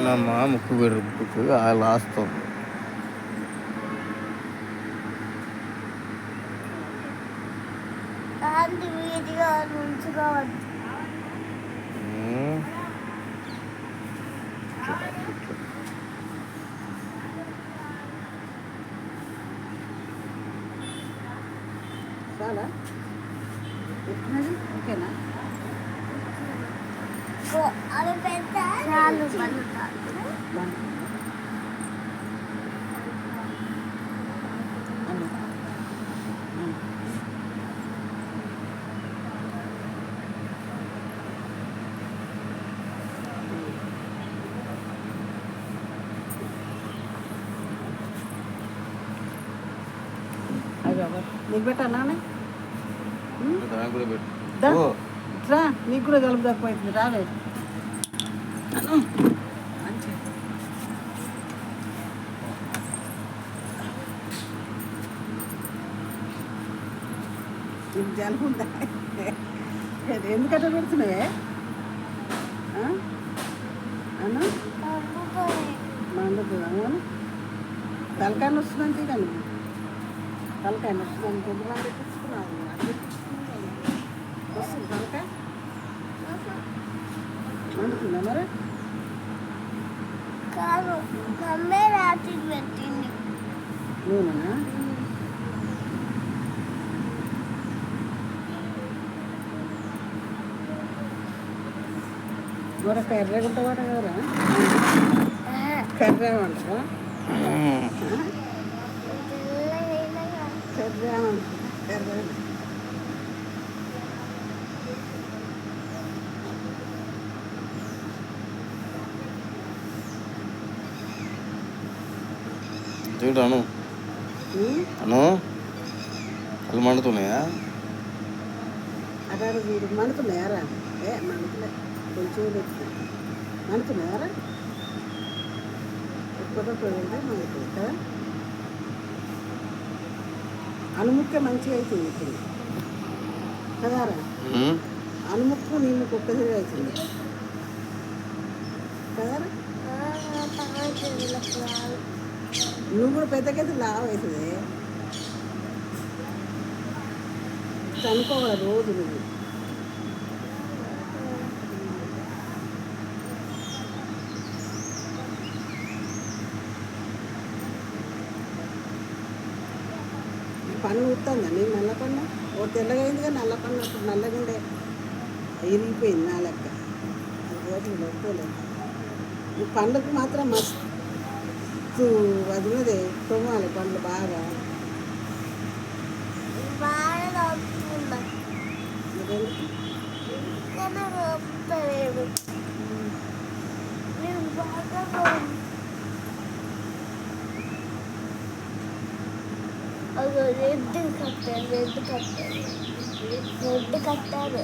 నాయనమ్మ ముక్కు విరుపుకు లాస్తుంది. చాలా ఎట్టినది ఓకేనా? చాలు నీకు పెట్టానా? కూడా రా, నీకు కూడా జలుబు తక్కువైతుంది. రావే నీకు జలుబు ఉందా? ఎందుకట్లా పెడుతున్నావే? అన్నా మండుతుంది. అవును, తలకాయ వస్తుందంటే కానీ తలకాయ వస్తుందని కొద్ది మంది తీసుకున్నాను. వస్తుంది తలకాయ మండుతుందా మరి? కాదు, మమ్మీ రాత్రి పెట్టింది. నూనెనా? మరి కర్రెగుంటావాట కదరా? కర్రే అంటారా? కర్రే కర్రే చూడు అను అవి మండుతున్నాయా? అదే వీడు మండుతున్నాయారా? మండుతులే, కొంచెం మండుతున్నాయారా? ఎక్కువ మండుతుంది కదా. అనుముక్క మంచిగా అవుతుంది ఇప్పుడు కదారా? అనుముక్కు నీ ముక్కు ఒక్కసారి అవుతుంది కదారా? నువ్వు కూడా పెద్దకైతే లావు అవుతుంది. చనుకోవాలి రోజు నువ్వు. పన్ను ఉత్తుందా నేను నల్లపన్ను? ఓ తెల్లగా అయింది కానీ నల్లపన్ను అప్పుడు నల్లగా ఉండే ఇరిగిపోయింది నా లెక్క. అది రోజులు వస్తలేదు. ఈ పండ్లకు మాత్రం మస్తు అది ఉన్నది, తొమ్మాలి పండ్లు బాగా. రెడ్ కట్టారు.